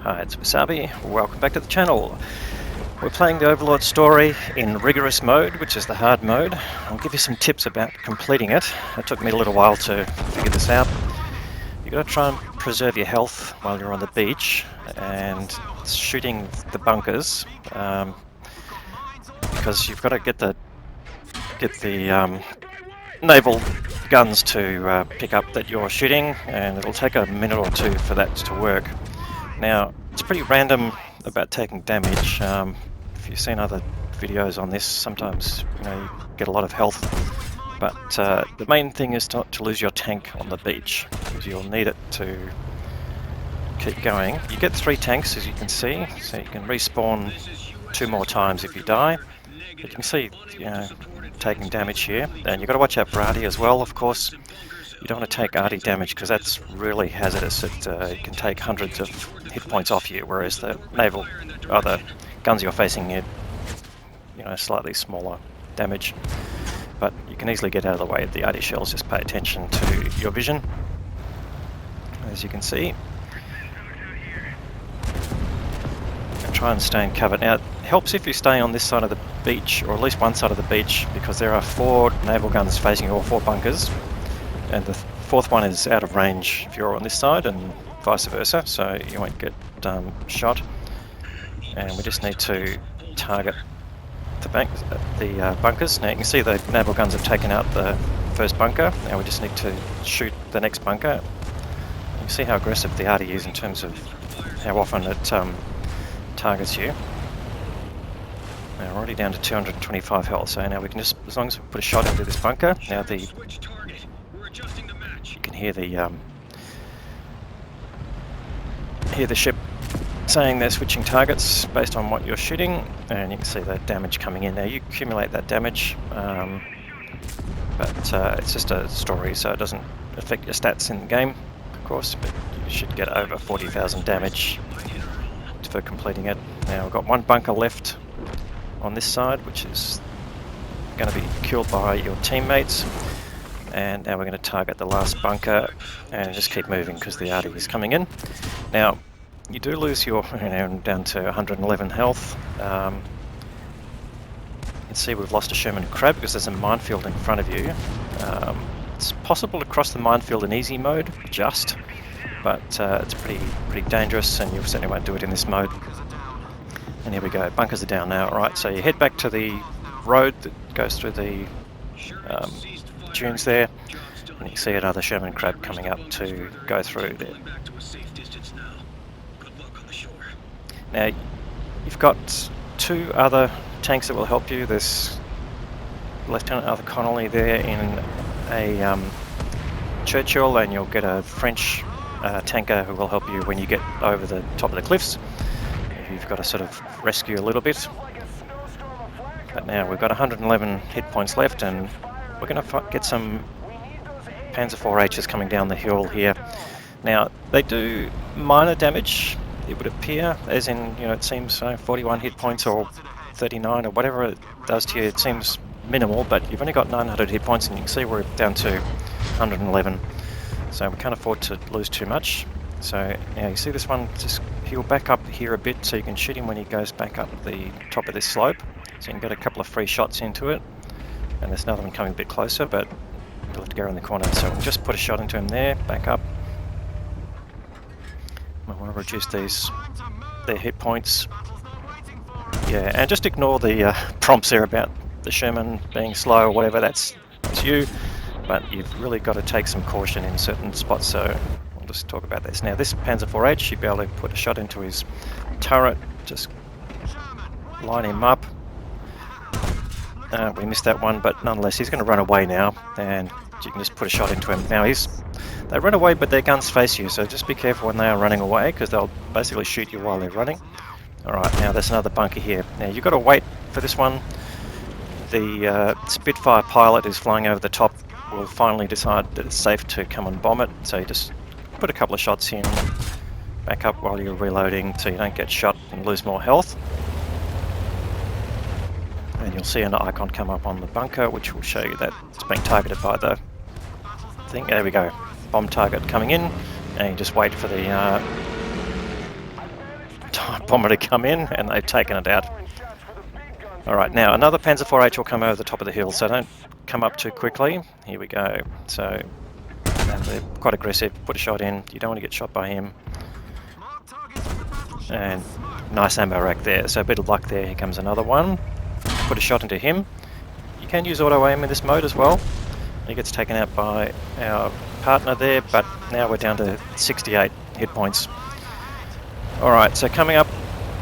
Hi, it's Wasabi. Welcome back to the channel. We're playing the Overlord story in rigorous mode, which is the hard mode. I'll give you some tips about completing it. It took me a little while to figure this out. You've got to try and preserve your health while you're on the beach and shooting the bunkers, because you've got to get the naval guns to pick up that you're shooting, and it'll take a minute or two for that to work. Now, it's pretty random about taking damage. If you've seen other videos on this, sometimes you get a lot of health, but the main thing is not to lose your tank on the beach, because you'll need it to keep going. You get 3 tanks, as you can see, so you can respawn 2 more times if you die. But you can see, taking damage here, and you've got to watch out for arty as well. Of course, you don't want to take arty damage because that's really hazardous. It can take hundreds of hit points off you, whereas the naval, other guns you're facing, slightly smaller damage. But you can easily get out of the way of the arty shells. Just pay attention to your vision, as you can see. And try and stay in cover. Now, it helps if you stay on this side of the beach, or at least one side of the beach, because there are 4 naval guns facing you, or 4 bunkers. And the 4th one is out of range if you're on this side, and vice versa, so you won't get shot. And we just need to target the bunkers. Now you can see the naval guns have taken out the first bunker. Now we just need to shoot the next bunker. You can see how aggressive the arty is in terms of how often it targets you. Now we're already down to 225 health, so now we can just, as long as we put a shot into this bunker, now you can hear the ship saying they're switching targets based on what you're shooting, and you can see the damage coming in. Now you accumulate that damage, but it's just a story, so it doesn't affect your stats in the game, of course, but you should get over 40,000 damage for completing it. Now we've got 1 bunker left on this side, which is going to be killed by your teammates. And now we're going to target the last bunker and just keep moving because the arty is coming in. Now, you do lose your, down to 111 health. You can see we've lost a Sherman Crab because there's a minefield in front of you. It's possible to cross the minefield in easy mode, but it's pretty dangerous, and you certainly won't do it in this mode. And here we go, bunkers are down now. Right, so you head back to the road that goes through the dunes there, and you can see another Sherman Crab coming up to go through there. Now you've got 2 other tanks that will help you. There's Lieutenant Arthur Connolly there in a Churchill, and you'll get a French tanker who will help you when you get over the top of the cliffs. You've got to sort of rescue a little bit. But now we've got 111 hit points left, and we're going to get some Panzer IVHs coming down the hill here. Now, they do minor damage, it would appear, as in, it seems 41 hit points or 39 or whatever it does to you. It seems minimal, but you've only got 900 hit points, and you can see we're down to 111. So we can't afford to lose too much. So now you see this one, he'll back up here a bit, so you can shoot him when he goes back up the top of this slope. So you can get a couple of free shots into it. And there's another one coming a bit closer, but you'll have to go around the corner. So we'll just put a shot into him there, back up. I want to reduce their hit points. Yeah, and just ignore the prompts there about the Sherman being slow or whatever, that's you. But you've really got to take some caution in certain spots, so we'll just talk about this. Now this Panzer IVH, you'll be able to put a shot into his turret, just line him up. We missed that one, but nonetheless he's going to run away now, and you can just put a shot into him. Now they run away, but their guns face you, so just be careful when they are running away, because they'll basically shoot you while they're running. Alright, now there's another bunker here. Now you've got to wait for this one. The Spitfire pilot who's flying over the top will finally decide that it's safe to come and bomb it, so you just put a couple of shots in, back up while you're reloading so you don't get shot and lose more health. And you'll see an icon come up on the bunker which will show you that it's being targeted by the thing. There we go, bomb target coming in, and you just wait for the bomber to come in, and they've taken it out. Alright, now another Panzer IV-H will come over the top of the hill, so don't come up too quickly. Here we go. So they're quite aggressive. Put a shot in. You don't want to get shot by him. And nice ammo rack there. So a bit of luck there. Here comes another one. Put a shot into him. You can use auto aim in this mode as well. He gets taken out by our partner there, but now we're down to 68 hit points. Alright, so coming up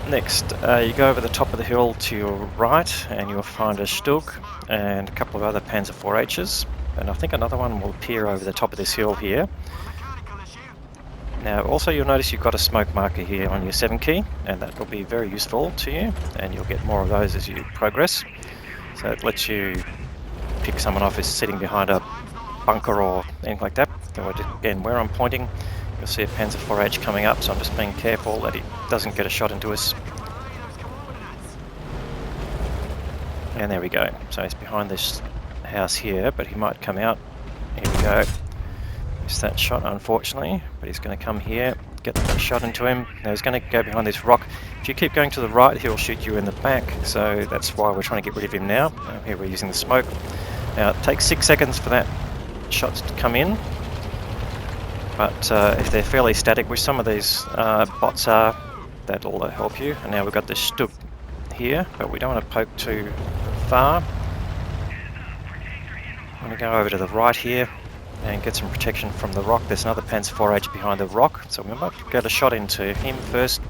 next, you go over the top of the hill to your right and you'll find a Stug and a couple of other Panzer IV-H's, and I think another one will appear over the top of this hill here. Now also you'll notice you've got a smoke marker here on your 7 key, and that will be very useful to you, and you'll get more of those as you progress. So it lets you pick someone off who's sitting behind a bunker or anything like that. So again, where I'm pointing, you'll see a Panzer IV-H coming up, so I'm just being careful that he doesn't get a shot into us. And there we go. So he's behind this house here, but he might come out. Here we go. Missed that shot, unfortunately, but he's going to come here, get a shot into him. Now he's going to go behind this rock. If you keep going to the right, he'll shoot you in the back, so that's why we're trying to get rid of him now. Here we're using the smoke. Now it takes 6 seconds for that shot to come in, but if they're fairly static, which some of these bots are, that'll help you. And now we've got this Stug here, but we don't want to poke too far. I'm going to go over to the right here and get some protection from the rock. There's another Panzer IV-H behind the rock, so we might get a shot into him first.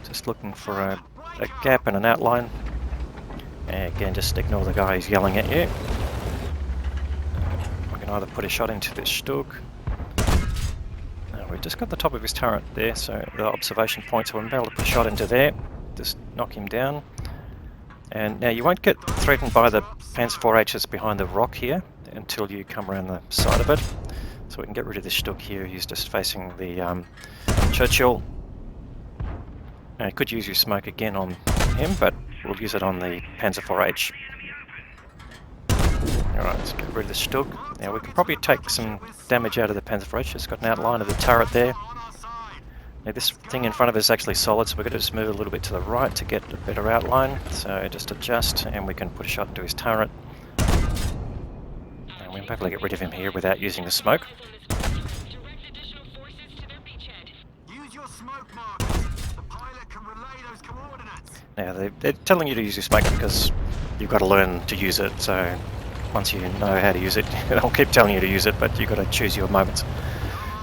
Just looking for a gap and an outline. And again, just ignore the guy who's yelling at you. We can either put a shot into this Stug. Now we've just got the top of his turret there, so the observation point, so we'll be able to put a shot into there. Just knock him down. And now you won't get threatened by the Panzer IV-H's behind the rock here until you come around the side of it. So we can get rid of this Stug here. He's just facing the Churchill. Now you could use your smoke again on him, but we'll use it on the Panzer IV-H. Alright, let's get rid of the Stug. Now we can probably take some damage out of the Panzer IV-H. It's got an outline of the turret there. Now this thing in front of us is actually solid, so we're going to just move a little bit to the right to get a better outline. So just adjust, and we can put a shot into his turret. And we'll be able to get rid of him here without using the smoke. Now they're telling you to use your smoke because you've got to learn to use it, so once you know how to use it, they'll keep telling you to use it, but you've got to choose your moments.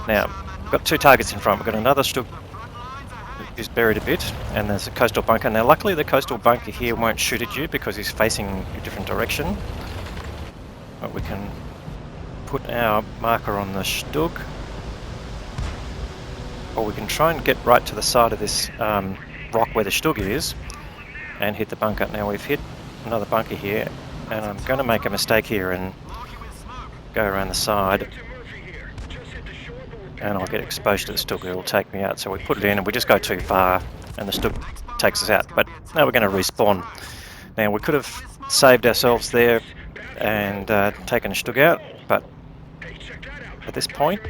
Now, we've got 2 targets in front. We've got another Stug who's buried a bit, and there's a coastal bunker. Now luckily the coastal bunker here won't shoot at you because he's facing a different direction. But we can put our marker on the Stug, or we can try and get right to the side of this rock where the Stug is and hit the bunker. Now we've hit another bunker here, and I'm going to make a mistake here and go around the side, and I'll get exposed to the Stug. It'll take me out, so we put it in and we just go too far and the Stug takes us out. But now we're going to respawn. Now we could have saved ourselves there and taken a Stug out, but at this point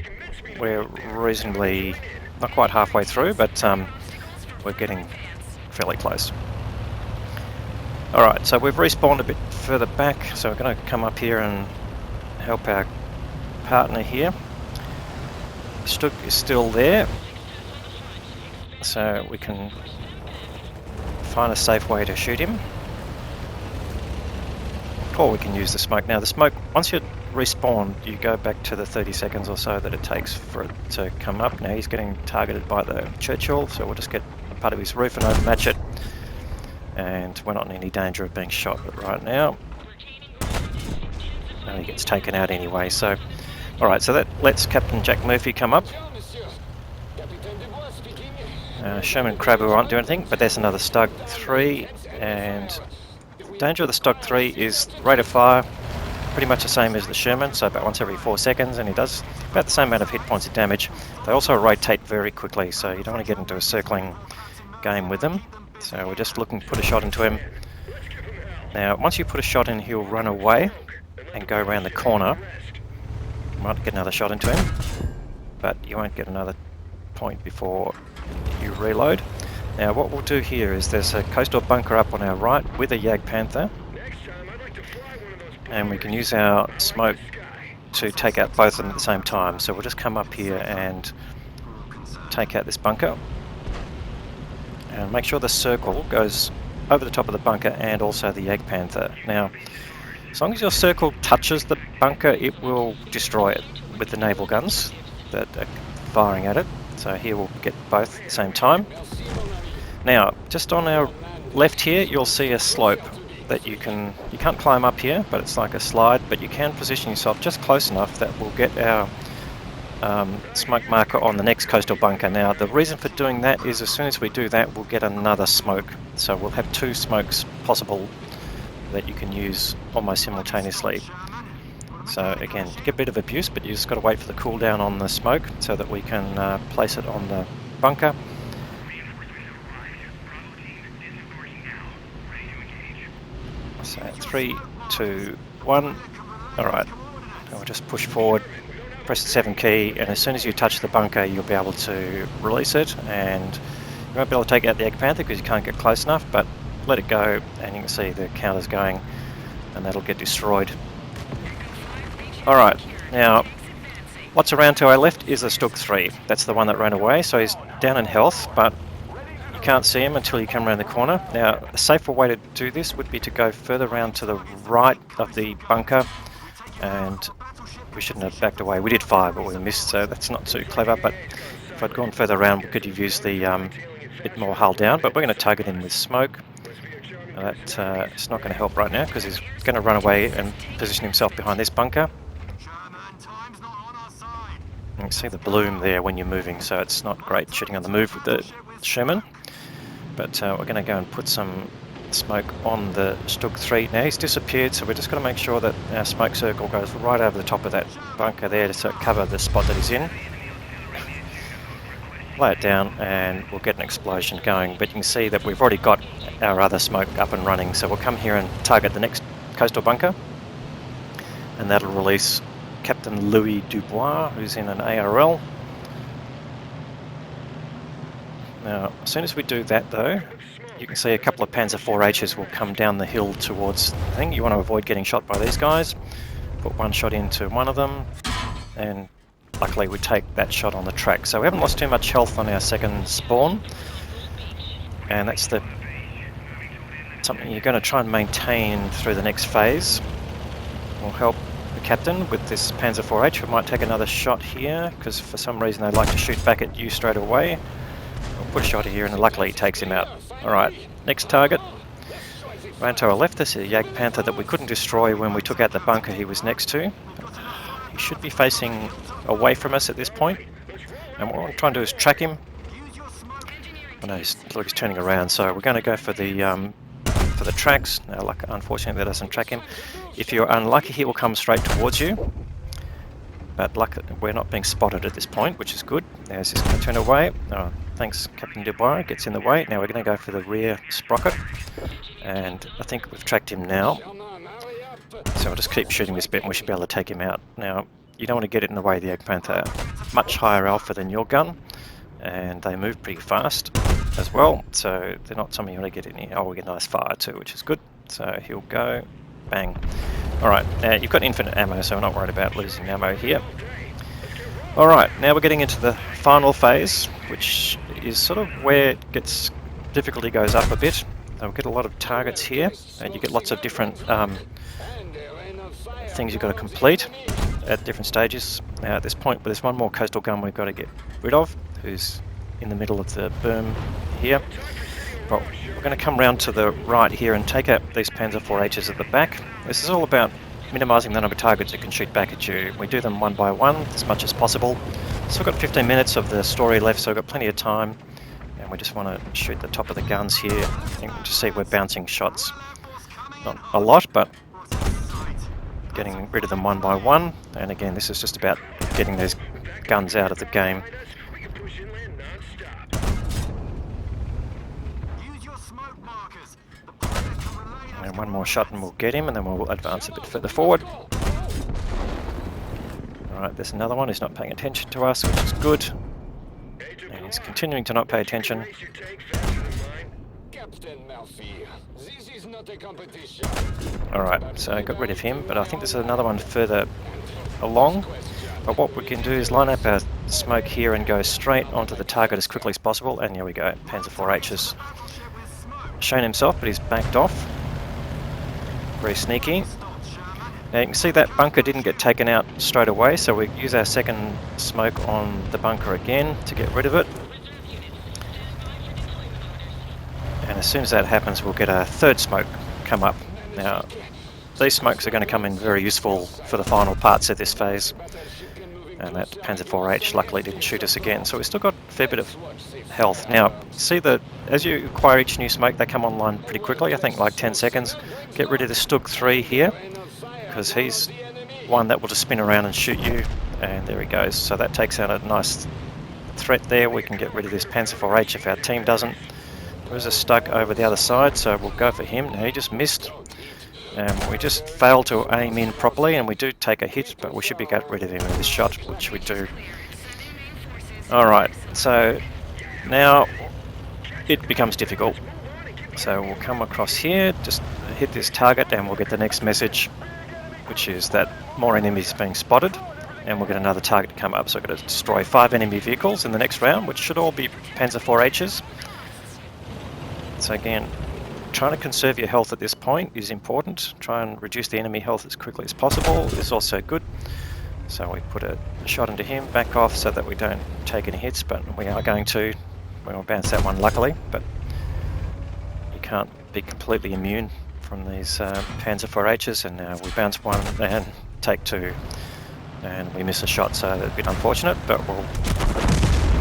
we're reasonably, not quite halfway through, but we're getting fairly close. Alright, so we've respawned a bit further back, so we're going to come up here and help our partner here. Stug is still there, so we can find a safe way to shoot him, or we can use the smoke. Now the smoke, once you respawn, you go back to the 30 seconds or so that it takes for it to come up. Now he's getting targeted by the Churchill, so we'll just get a part of his roof and overmatch it, and we're not in any danger of being shot right now. And he gets taken out anyway, so alright, so that lets Captain Jack Murphy come up. Sherman Crabber won't do anything, but there's another Stug 3, and the danger of the Stug 3 is rate of fire pretty much the same as the Sherman, so about once every 4 seconds, and he does about the same amount of hit points of damage. They also rotate very quickly, so you don't want to get into a circling game with them. So we're just looking to put a shot into him. Now once you put a shot in, he'll run away and go around the corner. You might get another shot into him, but you won't get another point before you reload. Now what we'll do here is there's a coastal bunker up on our right with a Jagdpanther, and we can use our smoke to take out both of them at the same time. So we'll just come up here and take out this bunker, and make sure the circle goes over the top of the bunker and also the Jagdpanther. Now, as long as your circle touches the bunker, it will destroy it with the naval guns that are firing at it. So here we'll get both at the same time. Now, just on our left here, you'll see a slope that you can't climb up here, but it's like a slide, but you can position yourself just close enough that we'll get our smoke marker on the next coastal bunker. Now, the reason for doing that is as soon as we do that, we'll get another smoke. So we'll have two smokes possible that you can use almost simultaneously. So again, get a bit of abuse, but you just got to wait for the cooldown on the smoke so that we can place it on the bunker. So 3, 2, 1. Alright, we'll just push forward, press the 7 key, and as soon as you touch the bunker you'll be able to release it, and you won't be able to take out the Jagdpanther because you can't get close enough, but let it go and you can see the counter's going and that'll get destroyed. Alright, now what's around to our left is a Stug 3. That's the one that ran away, so he's down in health, but you can't see him until you come around the corner. Now, a safer way to do this would be to go further around to the right of the bunker, and we shouldn't have backed away. We did fire, but we missed, so that's not too clever, but if I'd gone further around, we could have used the bit more hull down, but we're going to target him with smoke. It's not going to help right now because he's going to run away and position himself behind this bunker. You can see the bloom there when you're moving, so it's not great shooting on the move with the Sherman. But we're going to go and put some smoke on the Stug 3. Now he's disappeared, so we're just going to make sure that our smoke circle goes right over the top of that bunker there to cover the spot that he's in. Lay it down and we'll get an explosion going, but you can see that we've already got our other smoke up and running, so we'll come here and target the next coastal bunker, and that'll release Captain Louis Dubois, who's in an ARL. Now, as soon as we do that though, you can see a couple of Panzer 4Hs will come down the hill towards the thing. You want to avoid getting shot by these guys. Put one shot into one of them, and luckily we take that shot on the track. So we haven't lost too much health on our second spawn, and that's something you're going to try and maintain through the next phase. Will help the captain with this Panzer 4H. We might take another shot here, because for some reason they like to shoot back at you straight away. We'll put a shot here, and luckily he takes him out. Alright, next target. Right to our left, this is a Jagdpanther that we couldn't destroy when we took out the bunker he was next to. He should be facing away from us at this point, and what we're trying to do is track him. Oh no, he's turning around, so we're going to go for the tracks. Now, luck, unfortunately, that doesn't track him. If you're unlucky, he will come straight towards you. But luck, we're not being spotted at this point, which is good. Now he's just going to turn away. Oh, thanks, Captain Dubois. Gets in the way. Now we're going to go for the rear sprocket, and I think we've tracked him now. So we'll just keep shooting this bit, and we should be able to take him out. Now, you don't want to get it in the way of the Jagdpanther. Much higher alpha than your gun, and they move pretty fast as well, so they're not something you want to get in here. Oh, we get nice fire too, which is good. So he'll go, bang. Alright, now you've got infinite ammo, so we're not worried about losing ammo here. Alright, now we're getting into the final phase, which is sort of where it gets, difficulty goes up a bit. We'll get a lot of targets here, and you get lots of different things you've got to complete at different stages. Now at this point, there's one more coastal gun we've got to get rid of, who's in the middle of the berm here. But we're going to come round to the right here and take out these Panzer 4Hs at the back. This is all about minimising the number of targets that can shoot back at you. We do them one by one as much as possible. Still got 15 minutes of the story left, so we've got plenty of time. And we just want to shoot the top of the guns here. You can just see we're bouncing shots. Not a lot, but getting rid of them one by one. And again, this is just about getting these guns out of the game. And one more shot and we'll get him, and then we'll advance a bit further forward. Alright, there's another one. He's not paying attention to us, which is good. And he's continuing to not pay attention. Alright, so I got rid of him, but I think there's another one further along. But what we can do is line up our smoke here and go straight onto the target as quickly as possible. And here we go, Panzer IV-H has shown himself, but he's backed off. Very sneaky. Now you can see that bunker didn't get taken out straight away, so we use our second smoke on the bunker again to get rid of it. And as soon as that happens, we'll get a third smoke come up. Now, these smokes are going to come in very useful for the final parts of this phase. And that Panzer IV-H luckily didn't shoot us again, so we've still got a fair bit of health. Now, see that as you acquire each new smoke, they come online pretty quickly, I think like 10 seconds. Get rid of the Stug 3 here, because he's one that will just spin around and shoot you. And there he goes. So that takes out a nice threat there. We can get rid of this Panzer IV-H if our team doesn't. There's a Stug over the other side, so we'll go for him. Now he just missed. We just failed to aim in properly, and we do take a hit, but we should be got rid of him with this shot, which we do. Alright, so now it becomes difficult. So we'll come across here, just hit this target, and we'll get the next message, which is that more enemies being spotted, and we'll get another target to come up. So we're going to destroy 5 enemy vehicles in the next round, which should all be Panzer IV-H's. So again, trying to conserve your health at this point is important. Try and reduce the enemy health as quickly as possible is also good. So we put a shot into him, back off so that we don't take any hits, but we are going to. We'll bounce that one luckily, but you can't be completely immune from these Panzer IV-H's, and now we bounce one and take 2. And we miss a shot, so that's a bit unfortunate, but we'll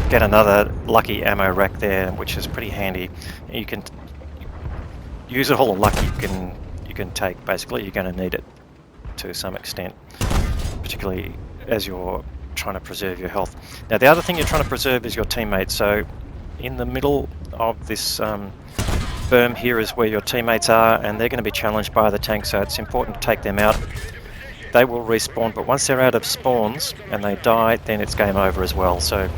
get another lucky ammo rack there, which is pretty handy. You can use all the luck you can take. Basically, you're going to need it to some extent, particularly as you're trying to preserve your health. Now, the other thing you're trying to preserve is your teammates. So, in the middle of this berm here is where your teammates are, and they're going to be challenged by the tank. So it's important to take them out. They will respawn, but once they're out of spawns and they die, then it's game over as well. So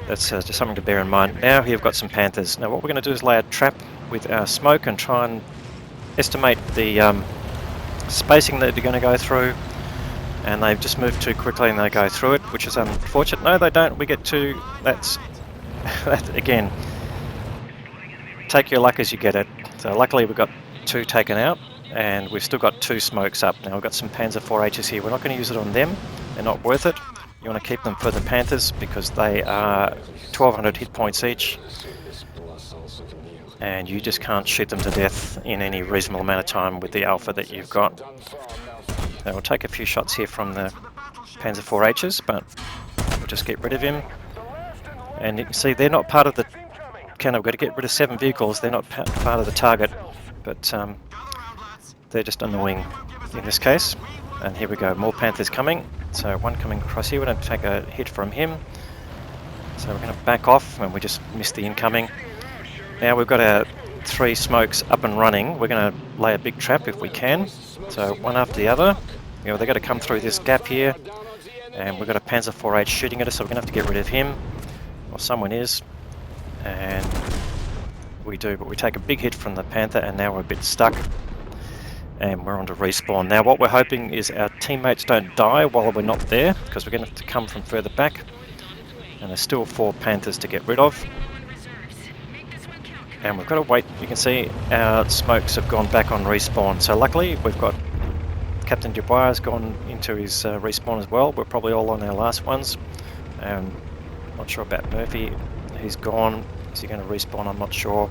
that's just something to bear in mind. Now here we've got some Panthers. Now what we're going to do is lay a trap with our smoke and try and estimate the spacing that they're going to go through. And they've just moved too quickly and they go through it, which is unfortunate. No, they don't. We get 2. That's that again. Take your luck as you get it. So luckily we've got 2 taken out, and we've still got 2 smokes up. Now we've got some Panzer IV-H's here. We're not going to use it on them. They're not worth it. You want to keep them for the Panthers because they are 1200 hit points each, and you just can't shoot them to death in any reasonable amount of time with the alpha that you've got. Now we'll take a few shots here from the Panzer IV-H's, but we'll just get rid of him. And you can see they're not part of the count. We've got to get rid of 7 vehicles. They're not part of the target, but they're just annoying in this case. And here we go, more Panthers coming. So one coming across here, we're going to take a hit from him. So we're going to back off, and we just missed the incoming. Now we've got our 3 smokes up and running. We're going to lay a big trap if we can. So one after the other. You know, they've got to come through this gap here. And we've got a Panzer IV-H shooting at us, so we're going to have to get rid of him. Or someone is. And we do, but we take a big hit from the Panther, and now we're a bit stuck. And we're on to respawn. Now what we're hoping is our teammates don't die while we're not there, because we're going to have to come from further back. And there's still 4 Panthers to get rid of. And we've got to wait. You can see our smokes have gone back on respawn. So luckily we've got Captain Dubois has gone into his respawn as well. We're probably all on our last ones. Not sure about Murphy. He's gone. Is he going to respawn? I'm not sure.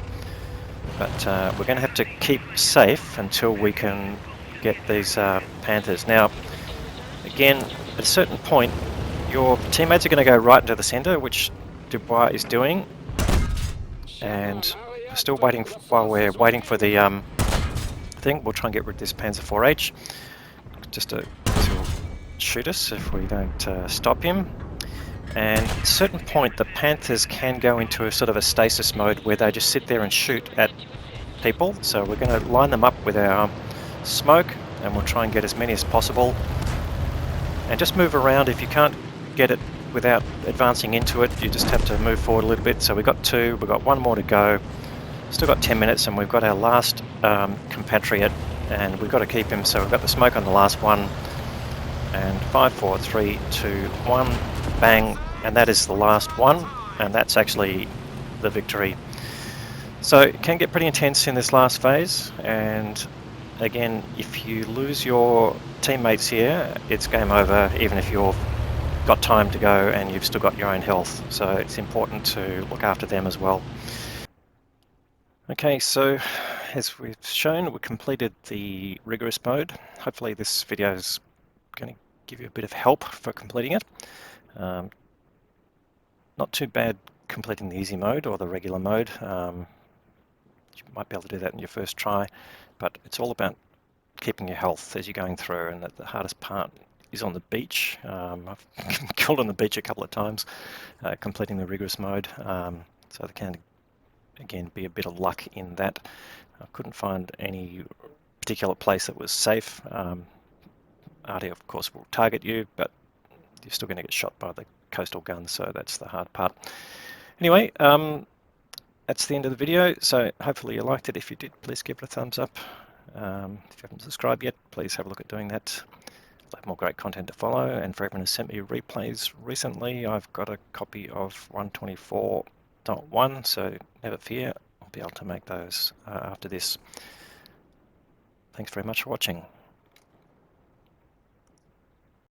But we're going to have to keep safe until we can get these Panthers. Now, again, at a certain point, your teammates are going to go right into the centre, which Dubois is doing. And we're still waiting, while we're waiting for the thing, we'll try and get rid of this Panzer IV-H. Just to shoot us if we don't stop him. And at a certain point, the Panthers can go into a sort of a stasis mode where they just sit there and shoot at people. So we're going to line them up with our smoke, and we'll try and get as many as possible. And just move around. If you can't get it without advancing into it, you just have to move forward a little bit. So we've got 2, we've got 1 more to go. Still got 10 minutes and we've got our last compatriot, and we've got to keep him, so we've got the smoke on the last one. And 5, 4, 3, 2, 1, bang, and that is the last one, and that's actually the victory. So it can get pretty intense in this last phase, and again, if you lose your teammates here, it's game over, even if you've got time to go and you've still got your own health. So it's important to look after them as well. Okay, so as we've shown, we completed the rigorous mode. Hopefully this video is going to give you a bit of help for completing it. Not too bad completing the easy mode or the regular mode. You might be able to do that in your first try, but it's all about keeping your health as you're going through, and the hardest part is on the beach. I've killed on the beach a couple of times completing the rigorous mode, so there can again be a bit of luck in that. I couldn't find any particular place that was safe. RD of course will target you, but you're still going to get shot by the coastal guns, so that's the hard part. Anyway, that's the end of the video, so hopefully you liked it. If you did, please give it a thumbs up. If you haven't subscribed yet, please have a look at doing that. I'll have more great content to follow, and for everyone who's sent me replays recently, I've got a copy of 124.1, so never fear, I'll be able to make those after this. Thanks very much for watching.